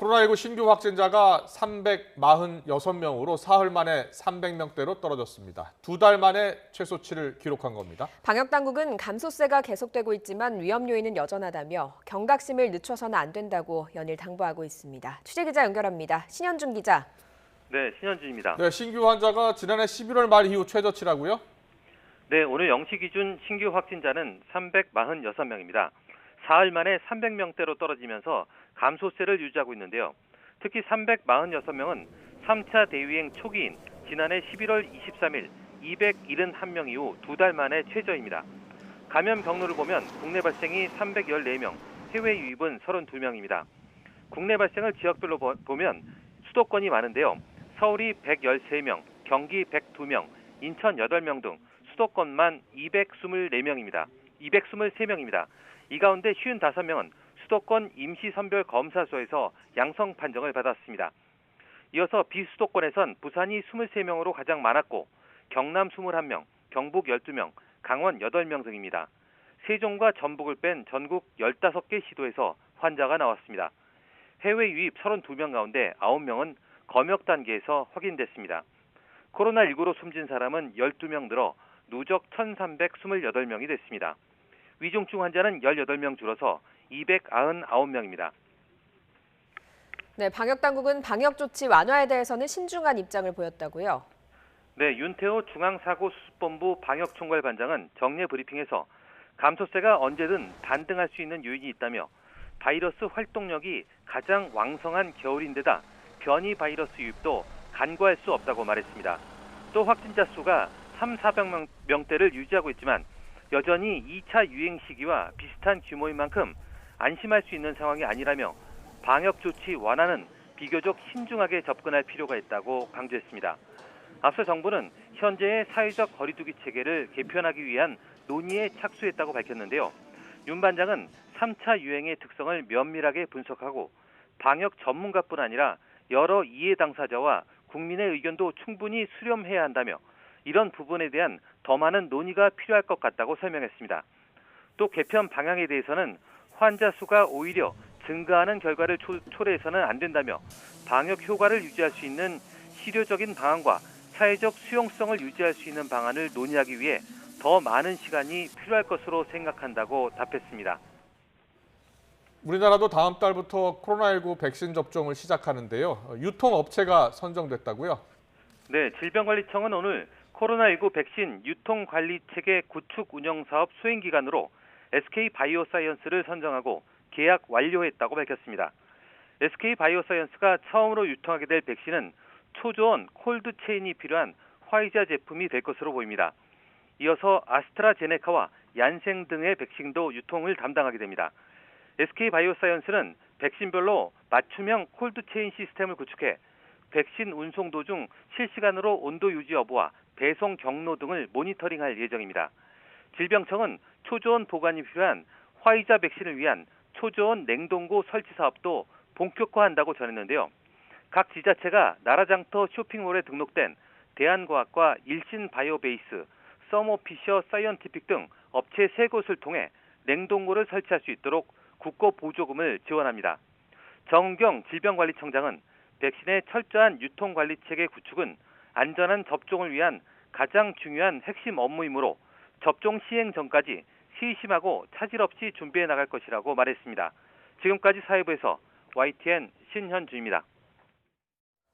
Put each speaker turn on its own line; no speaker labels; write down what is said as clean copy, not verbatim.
코로나19 신규 확진자가 346명으로 사흘 만에 300명대로 떨어졌습니다. 2달 만에 최소치를 기록한 겁니다.
방역당국은 감소세가 계속되고 있지만 위험 요인은 여전하다며 경각심을 늦춰서는 안 된다고 연일 당부하고 있습니다. 취재기자 연결합니다. 신현준 기자.
네, 신현준입니다.
네, 신규 환자가 지난해 11월 말 이후 최저치라고요?
네, 오늘 0시 기준 신규 확진자는 346명입니다. 사흘 만에 300명대로 떨어지면서 감소세를 유지하고 있는데요. 특히 346명은 3차 대유행 초기인 지난해 11월 23일 271명 이후 2달 만에 최저입니다. 감염 경로를 보면 국내 발생이 314명, 해외 유입은 32명입니다. 국내 발생을 지역별로 보면 수도권이 많은데요. 서울이 113명, 경기 102명, 인천 8명 등 수도권만 224명입니다. 이 가운데 55명은 수도권 임시선별검사소에서 양성 판정을 받았습니다. 이어서 비수도권에선 부산이 23명으로 가장 많았고 경남 21명, 경북 12명, 강원 8명 등입니다. 세종과 전북을 뺀 전국 15개 시도에서 환자가 나왔습니다. 해외 유입 32명 가운데 9명은 검역 단계에서 확인됐습니다. 코로나19로 숨진 사람은 12명 늘어 누적 1,328명이 됐습니다. 위중증 환자는 18명 줄어서 299명입니다.
네, 방역당국은 방역 조치 완화에 대해서는 신중한 입장을 보였다고요.
네, 윤태호 중앙사고수습본부 방역총괄반장은 정례 브리핑에서 감소세가 언제든 반등할 수 있는 요인이 있다며 바이러스 활동력이 가장 왕성한 겨울인데다 변이 바이러스 유입도 간과할 수 없다고 말했습니다. 또 확진자 수가 3,400명대를 유지하고 있지만 여전히 2차 유행 시기와 비슷한 규모인 만큼 안심할 수 있는 상황이 아니라며 방역 조치 완화는 비교적 신중하게 접근할 필요가 있다고 강조했습니다. 앞서 정부는 현재의 사회적 거리두기 체계를 개편하기 위한 논의에 착수했다고 밝혔는데요. 윤 반장은 3차 유행의 특성을 면밀하게 분석하고 방역 전문가뿐 아니라 여러 이해 당사자와 국민의 의견도 충분히 수렴해야 한다며 이런 부분에 대한 더 많은 논의가 필요할 것 같다고 설명했습니다. 또 개편 방향에 대해서는 환자 수가 오히려 증가하는 결과를 초래해서는 안 된다며 방역 효과를 유지할 수 있는 실효적인 방안과 사회적 수용성을 유지할 수 있는 방안을 논의하기 위해 더 많은 시간이 필요할 것으로 생각한다고 답했습니다.
우리나라도 다음 달부터 코로나19 백신 접종을 시작하는데요. 유통업체가 선정됐다고요?
네, 질병관리청은 오늘 코로나19 백신 유통관리체계 구축 운영사업 수행기관으로 SK바이오사이언스를 선정하고 계약 완료했다고 밝혔습니다. SK바이오사이언스가 처음으로 유통하게 될 백신은 초저온 콜드체인이 필요한 화이자 제품이 될 것으로 보입니다. 이어서 아스트라제네카와 얀생 등의 백신도 유통을 담당하게 됩니다. SK바이오사이언스는 백신별로 맞춤형 콜드체인 시스템을 구축해 백신 운송 도중 실시간으로 온도 유지 여부와 배송 경로 등을 모니터링할 예정입니다. 질병청은 초저온 보관이 필요한 화이자 백신을 위한 초저온 냉동고 설치 사업도 본격화한다고 전했는데요. 각 지자체가 나라장터 쇼핑몰에 등록된 대한과학과 일신바이오베이스, 서모피셔 사이언티픽 등 업체 3곳을 통해 냉동고를 설치할 수 있도록 국고 보조금을 지원합니다. 정은경 질병관리청장은 백신의 철저한 유통관리체계 구축은 안전한 접종을 위한 가장 중요한 핵심 업무이므로 접종 시행 전까지 시심하고 차질 없이 준비해 나갈 것이라고 말했습니다. 지금까지 사회부에서 YTN 신현주입니다.